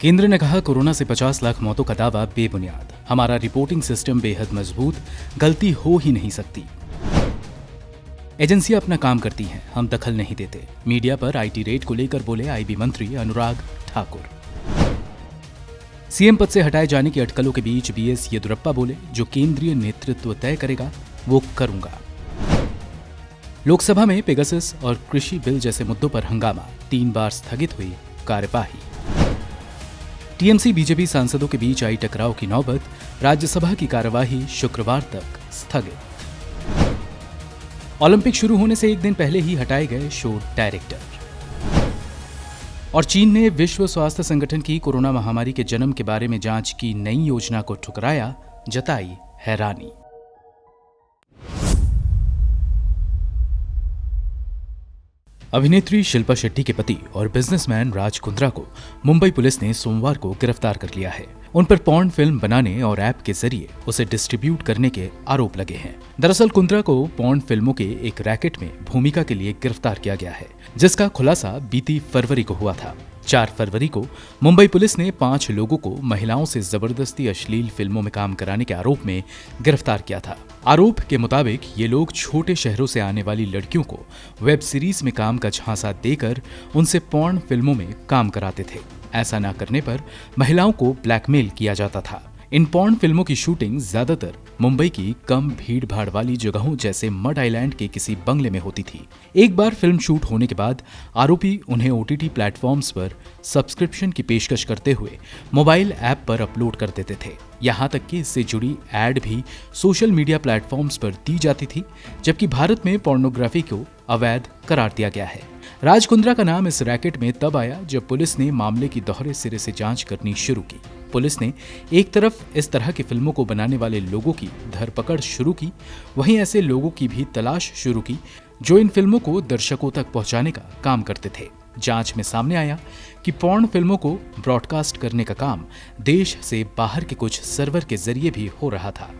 केंद्र ने कहा कोरोना से 50 लाख मौतों का दावा बेबुनियाद। हमारा रिपोर्टिंग सिस्टम बेहद मजबूत, गलती हो ही नहीं सकती। एजेंसियां अपना काम करती हैं, हम दखल नहीं देते। मीडिया पर आईटी रेट को लेकर बोले आईबी मंत्री अनुराग ठाकुर। सीएम पद से हटाए जाने की अटकलों के बीच बीएस येदियुरप्पा बोले, जो केंद्रीय नेतृत्व तय करेगा वो करूंगा। लोकसभा में पेगासस और कृषि बिल जैसे मुद्दों पर हंगामा, 3 बार स्थगित हुई कार्यवाही। टीएमसी बीजेपी सांसदों के बीच आई टकराव की नौबत, राज्यसभा की कार्यवाही शुक्रवार तक स्थगित। ओलंपिक शुरू होने से एक दिन पहले ही हटाए गए शो डायरेक्टर। और चीन ने विश्व स्वास्थ्य संगठन की कोरोना महामारी के जन्म के बारे में जांच की नई योजना को ठुकराया, जताई हैरानी। अभिनेत्री शिल्पा शेट्टी के पति और बिजनेसमैन राज कुंद्रा को मुंबई पुलिस ने सोमवार को गिरफ्तार कर लिया है। उन पर पॉर्न फिल्म बनाने और ऐप के जरिए उसे डिस्ट्रीब्यूट करने के आरोप लगे हैं। दरअसल कुंद्रा को पॉर्न फिल्मों के एक रैकेट में भूमिका के लिए गिरफ्तार किया गया है, जिसका खुलासा बीती फरवरी को हुआ था। 4 फरवरी को मुंबई पुलिस ने 5 लोगों को महिलाओं से जबरदस्ती अश्लील फिल्मों में काम कराने के आरोप में गिरफ्तार किया था। आरोप के मुताबिक ये लोग छोटे शहरों से आने वाली लड़कियों को वेब सीरीज में काम का झांसा देकर उनसे पॉर्न फिल्मों में काम कराते थे। ऐसा न करने पर महिलाओं को ब्लैकमेल किया जाता था। इन पॉर्न फिल्मों की शूटिंग ज्यादातर मुंबई की कम भीड़ भाड़ वाली जगहों जैसे मड आइलैंड के किसी बंगले में होती थी। एक बार फिल्म शूट होने के बाद आरोपी उन्हें ओटीटी प्लेटफॉर्म्स पर सब्सक्रिप्शन की पेशकश करते हुए मोबाइल ऐप पर अपलोड कर देते थे। यहाँ तक कि इससे जुड़ी एड भी सोशल मीडिया प्लेटफॉर्म्स पर दी जाती थी, जबकि भारत में पोर्नोग्राफी को अवैध करार दिया गया है। राज कुंद्रा का नाम इस रैकेट में तब आया जब पुलिस ने मामले की दोहरे सिरे से जांच करनी शुरू की। पुलिस ने एक तरफ इस तरह की फिल्मों को बनाने वाले लोगों की धरपकड़ शुरू की, वहीं ऐसे लोगों की भी तलाश शुरू की जो इन फिल्मों को दर्शकों तक पहुंचाने का काम करते थे। जांच में सामने आया कि पॉर्न फिल्मों को ब्रॉडकास्ट करने का काम देश से बाहर के कुछ सर्वर के जरिए भी हो रहा था।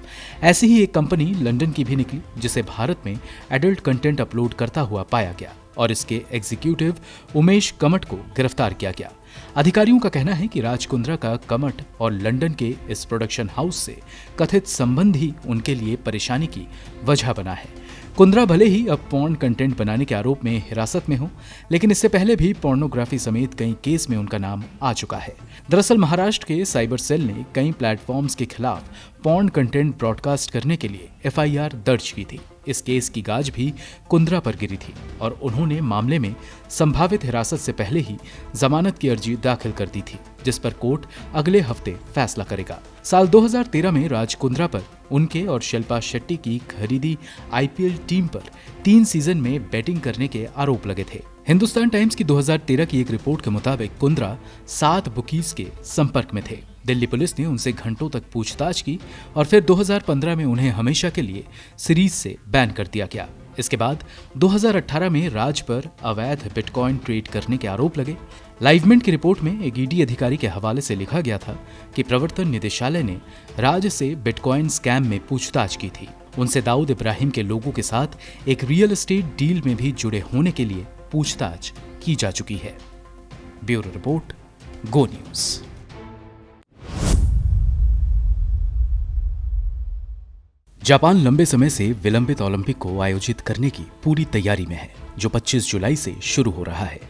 ऐसी ही एक कंपनी लंदन की भी निकली, जिसे भारत में एडल्ट कंटेंट अपलोड करता हुआ पाया गया और इसके एग्जीक्यूटिव उमेश कमट को गिरफ्तार किया गया। अधिकारियों का कहना है कि राज कुंद्रा का कमट और लंदन के इस प्रोडक्शन हाउस से कथित संबंध ही उनके लिए परेशानी की वजह बना है। कुंद्रा भले ही अब पॉर्न कंटेंट बनाने के आरोप में हिरासत में हो, लेकिन इससे पहले भी पोर्नोग्राफी समेत कई केस में उनका नाम आ चुका है। दरअसल महाराष्ट्र के साइबर सेल ने कई प्लेटफॉर्म्स के खिलाफ पॉर्न कंटेंट ब्रॉडकास्ट करने के लिए एफआईआर दर्ज की थी। इस केस की गाज भी कुंद्रा पर गिरी थी और उन्होंने मामले में संभावित हिरासत से पहले ही जमानत की अर्जी दाखिल कर दी थी, जिस पर कोर्ट अगले हफ्ते फैसला करेगा। साल 2013 में राज कुंद्रा पर उनके और शिल्पा शेट्टी की खरीदी आईपीएल टीम पर 3 सीजन में बैटिंग करने के आरोप लगे थे। हिंदुस्तान टाइम्स की 2013 की एक रिपोर्ट के मुताबिक कुंद्रा 7 बुकीज के संपर्क में थे। दिल्ली पुलिस ने उनसे घंटों तक पूछताछ की और फिर 2015 में उन्हें हमेशा के लिए सीरीज से बैन कर दिया गया। इसके बाद 2018 में राज पर अवैध बिटकॉइन ट्रेड करने के आरोप लगे। लाइवमिंट की रिपोर्ट में एक ईडी अधिकारी के हवाले से लिखा गया था कि प्रवर्तन निदेशालय ने राज से बिटकॉइन स्कैम में पूछताछ की थी। उनसे दाऊद इब्राहिम के लोगों के साथ एक रियल एस्टेट डील में भी जुड़े होने के लिए पूछताछ की जा चुकी है। ब्यूरो रिपोर्ट, गो न्यूज। जापान लंबे समय से विलंबित ओलंपिक को आयोजित करने की पूरी तैयारी में है, जो 25 जुलाई से शुरू हो रहा है।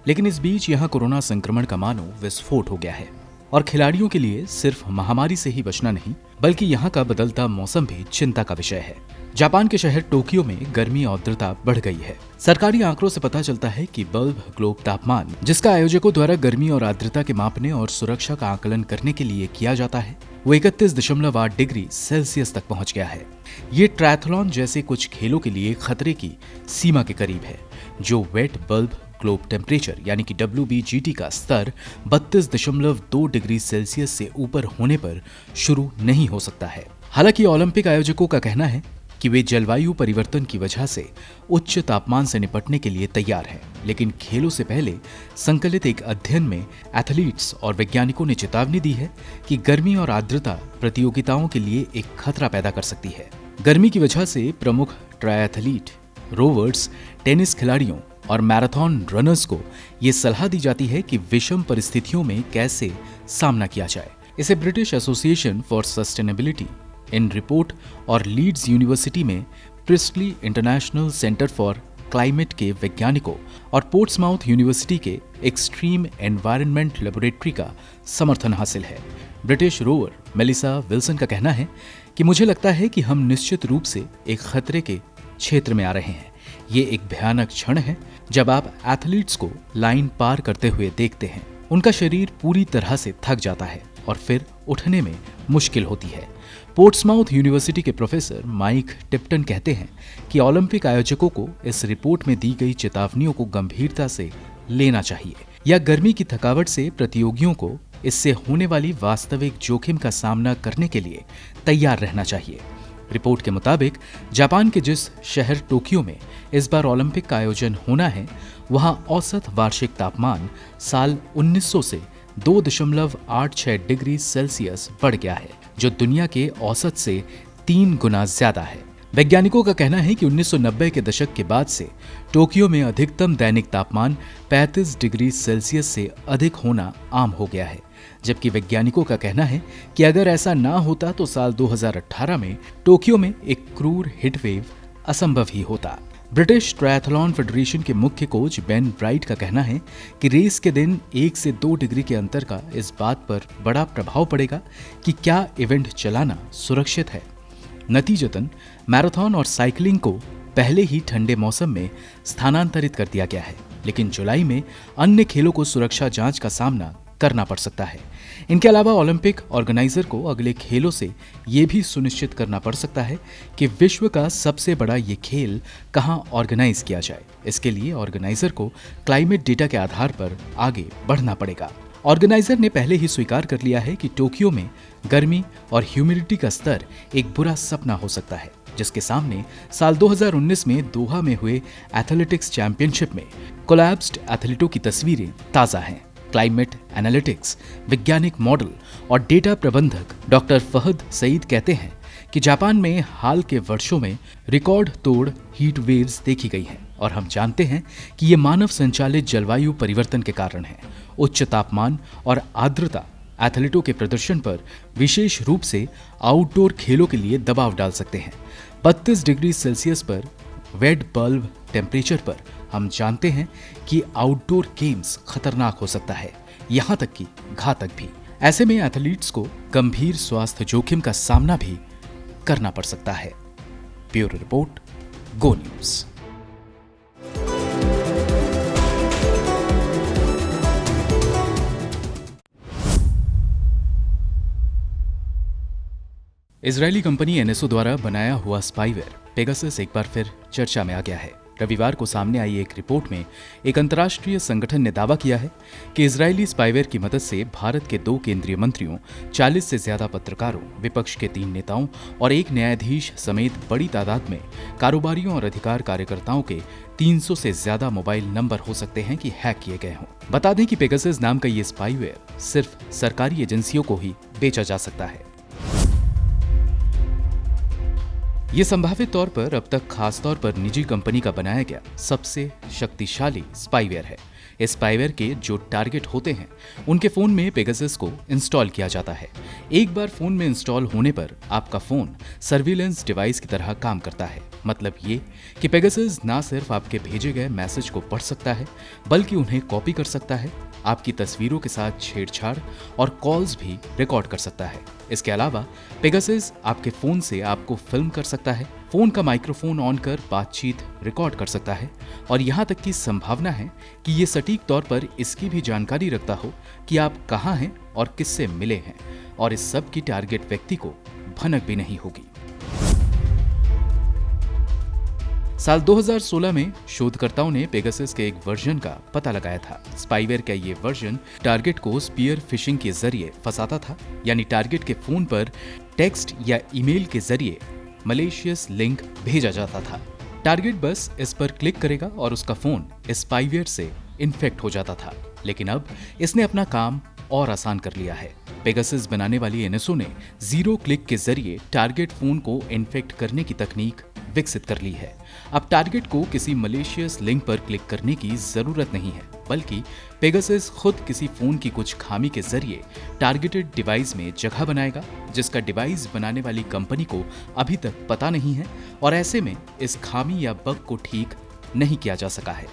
लेकिन इस बीच यहां कोरोना संक्रमण का मानो विस्फोट हो गया है और खिलाड़ियों के लिए सिर्फ महामारी से ही बचना नहीं, बल्कि यहां का बदलता मौसम भी चिंता का विषय है। जापान के शहर टोक्यो में गर्मी और आर्द्रता बढ़ गई है। सरकारी आंकड़ों से पता चलता है कि बल्ब ग्लोब तापमान, जिसका आयोजकों द्वारा गर्मी और आर्द्रता के मापने और सुरक्षा का आकलन करने के लिए किया जाता है, वो 31.8 डिग्री सेल्सियस तक पहुंच गया है। ये ट्रायथलॉन जैसे कुछ खेलों के लिए खतरे की सीमा के करीब है, जो वेट बल्ब ग्लोब टेम्परेचर यानी कि WBGT का स्तर 32.2 डिग्री सेल्सियस से ऊपर होने पर शुरू नहीं हो सकता है। हालांकि ओलंपिक आयोजकों का कहना है कि वे जलवायु परिवर्तन की वजह से उच्च तापमान से निपटने के लिए तैयार हैं, लेकिन खेलों से पहले संकलित एक अध्ययन में एथलीट्स और वैज्ञानिकों ने चेतावनी दी है कि गर्मी और आर्द्रता प्रतियोगिताओं के लिए एक खतरा पैदा कर सकती है। गर्मी की वजह से प्रमुख ट्रायथलीट, रोवर्स, टेनिस खिलाड़ियों, और मैराथन रनर्स को ये सलाह दी जाती है कि विषम परिस्थितियों में कैसे सामना किया जाए। इसे British association for sustainability in report और लीड्स यूनिवर्सिटी में priestly international centre for climate के वैज्ञानिकों और पोर्ट्समाउथ यूनिवर्सिटी के एक्सट्रीम एनवायरनमेंट लेबोरेटरी का समर्थन हासिल है। ब्रिटिश रोवर मेलिसा विल्सन का कहना है कि मुझे लगता है कि हम निश्चित रूप से एक खतरे के क्षेत्र में आ रहे हैं। ये एक भयानक क्षण है जब आप एथलीट्स को लाइन पार करते हुए देखते हैं। उनका शरीर पूरी तरह से थक जाता है और फिर उठने में मुश्किल होती है। पोर्ट्समाउथ यूनिवर्सिटी के प्रोफेसर माइक टिप्टन कहते हैं कि ओलंपिक आयोजकों को इस रिपोर्ट में दी गई चेतावनियों को गंभीरता से लेना चाहिए या गर्मी की थकावट से प्रतियोगियों को इससे होने वाली वास्तविक जोखिम का सामना करने के लिए तैयार रहना चाहिए। रिपोर्ट के मुताबिक जापान के जिस शहर टोक्यो में इस बार ओलंपिक का आयोजन होना है, वहां औसत वार्षिक तापमान साल 1900 से 2.86 डिग्री सेल्सियस बढ़ गया है, जो दुनिया के औसत से 3 गुना ज्यादा है। वैज्ञानिकों का कहना है कि 1990 के दशक के बाद से टोक्यो में अधिकतम दैनिक तापमान 35 डिग्री सेल्सियस से अधिक होना आम हो गया है, जबकि वैज्ञानिकों का कहना है कि अगर ऐसा ना होता तो साल 2018 में टोक्यो में एक क्रूर हीटवेव असंभव ही होता। ब्रिटिश ट्रायथलॉन फेडरेशन के मुख्य कोच बेन ब्राइट का कहना है कि रेस के दिन 1 से 2 डिग्री के अंतर का इस बात पर बड़ा प्रभाव पड़ेगा कि क्या इवेंट चलाना सुरक्षित है। नतीजतन मैराथन और साइकिलिंग को पहले ही ठंडे मौसम में स्थानांतरित कर दिया गया है, लेकिन जुलाई में अन्य खेलों को सुरक्षा जांच का सामना करना पड़ सकता है। इनके अलावा ओलंपिक ऑर्गेनाइजर को अगले खेलों से ये भी सुनिश्चित करना पड़ सकता है कि विश्व का सबसे बड़ा ये खेल कहाँ ऑर्गेनाइज किया जाए। इसके लिए ऑर्गेनाइजर को क्लाइमेट डेटा के आधार पर आगे बढ़ना पड़ेगा। ऑर्गेनाइजर ने पहले ही स्वीकार कर लिया है कि टोक्यो में गर्मी और ह्यूमिडिटी का स्तर एक बुरा सपना हो सकता है, जिसके सामने साल 2019 में दोहा में हुए एथलेटिक्स चैंपियनशिप में कोलैप्स्ड एथलीटों की तस्वीरें ताज़ा हैं। क्लाइमेट एनालिटिक्स वैज्ञानिक मॉडल और डेटा प्रबंधक डॉक्टर फहद सईद कहते हैं कि जापान में हाल के वर्षों में रिकॉर्ड तोड़ हीट वेव्स देखी गई हैं और हम जानते हैं कि ये मानव संचालित जलवायु परिवर्तन के कारण है। उच्च तापमान और आर्द्रता एथलीटों के प्रदर्शन पर विशेष रूप से आउटडोर खेलों के लिए दबाव डाल सकते हैं। 32 डिग्री सेल्सियस पर वेट बल्ब टेम्परेचर पर हम जानते हैं कि आउटडोर गेम्स खतरनाक हो सकता है, यहाँ तक कि घातक भी। ऐसे में एथलीट्स को गंभीर स्वास्थ्य जोखिम का सामना भी करना पड़ सकता है। ब्यूरो रिपोर्ट, गो न्यूज़। इजरायली कंपनी एनएसओ द्वारा बनाया हुआ स्पाईवेयर पेगासस एक बार फिर चर्चा में आ गया है। रविवार को सामने आई एक रिपोर्ट में एक अंतर्राष्ट्रीय संगठन ने दावा किया है कि इजरायली स्पाईवेयर की मदद से भारत के 2 केंद्रीय मंत्रियों, 40 से ज्यादा पत्रकारों, विपक्ष के 3 नेताओं और 1 न्यायाधीश समेत बड़ी तादाद में कारोबारियों और अधिकार कार्यकर्ताओं के 300 से ज्यादा मोबाइल नंबर हो सकते हैं कि हैक किए गए हों। बता दें कि पेगासस नाम का ये स्पाईवेयर सिर्फ सरकारी एजेंसियों को ही बेचा जा सकता है। ये संभावित तौर पर अब तक खासतौर पर निजी कंपनी का बनाया गया सबसे शक्तिशाली स्पाईवेयर है। इस स्पाईवेयर के जो टारगेट होते हैं उनके फोन में पेगासस को इंस्टॉल किया जाता है। एक बार फोन में इंस्टॉल होने पर आपका फोन सर्विलेंस डिवाइस की तरह काम करता है। मतलब ये कि पेगासस ना सिर्फ आपके भेजे गए मैसेज को पढ़ सकता है, बल्कि उन्हें कॉपी कर सकता है, आपकी तस्वीरों के साथ छेड़छाड़ और कॉल्स भी रिकॉर्ड कर सकता है। इसके अलावा पेगासस आपके फोन से आपको फिल्म कर सकता है, फोन का माइक्रोफोन ऑन कर बातचीत रिकॉर्ड कर सकता है और यहाँ तक की संभावना है कि ये सटीक तौर पर इसकी भी जानकारी रखता हो कि आप कहाँ हैं और किससे मिले हैं, और इस सब की टारगेट व्यक्ति को भनक भी नहीं होगी। साल 2016 में शोधकर्ताओं ने पेगासस के एक वर्जन का पता लगाया था। स्पाईवेयर का ये वर्जन टारगेट को स्पीयर फिशिंग के जरिए फंसाता था, यानी टारगेट के फोन पर टेक्स्ट या ईमेल के जरिए मलेशियस लिंक भेजा जाता था। टारगेट बस इस पर क्लिक करेगा और उसका फोन स्पाईवेयर से इन्फेक्ट हो जाता था। लेकिन अब इसने अपना काम और आसान कर लिया है। पेगासस बनाने वाली एनएसओ ने 0 क्लिक के जरिए टारगेट फोन को इन्फेक्ट करने की तकनीक विकसित कर ली है। अब टारगेट को किसी मलेशियस लिंक पर क्लिक करने की जरूरत नहीं है, बल्कि पेगासस खुद किसी फोन की कुछ खामी के जरिए टारगेटेड डिवाइस में जगह बनाएगा, जिसका डिवाइस बनाने वाली कंपनी को अभी तक पता नहीं है, और ऐसे में इस खामी या बग को ठीक नहीं किया जा सका है।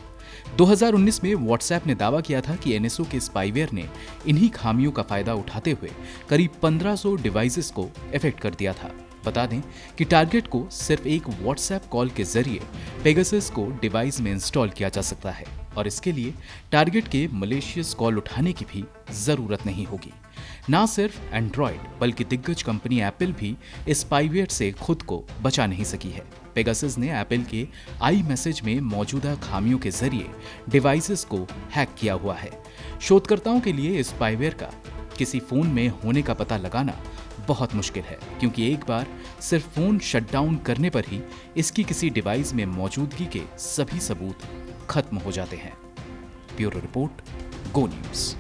2019 में व्हाट्सएप ने दावा किया था कि एनएसओ के स्पाईवेयर ने इन्हीं खामियों का फायदा उठाते हुए करीब 1500 डिवाइसेस को अफेक्ट कर दिया था। बता दें कि टारगेट को सिर्फ एक व्हाट्सएप कॉल के जरिए पेगासस को डिवाइस में इंस्टॉल किया जा सकता है, और इसके लिए टारगेट के मलेशियस कॉल उठाने की भी जरूरत नहीं होगी। ना सिर्फ एंड्रॉयड बल्कि दिग्गज कंपनी एप्पल भी इस स्पाईवेयर से खुद को बचा नहीं सकी है। पेगासस ने एप्पल के आई मैसेज में मौजूदा खामियों के जरिए डिवाइसेस को हैक किया हुआ है। शोधकर्ताओं के लिए इस स्पाईवेयर का किसी फोन में होने का पता लगाना बहुत मुश्किल है, क्योंकि एक बार सिर्फ फोन शटडाउन करने पर ही इसकी किसी डिवाइस में मौजूदगी के सभी सबूत खत्म हो जाते हैं। ब्यूरो रिपोर्ट, गो न्यूज़।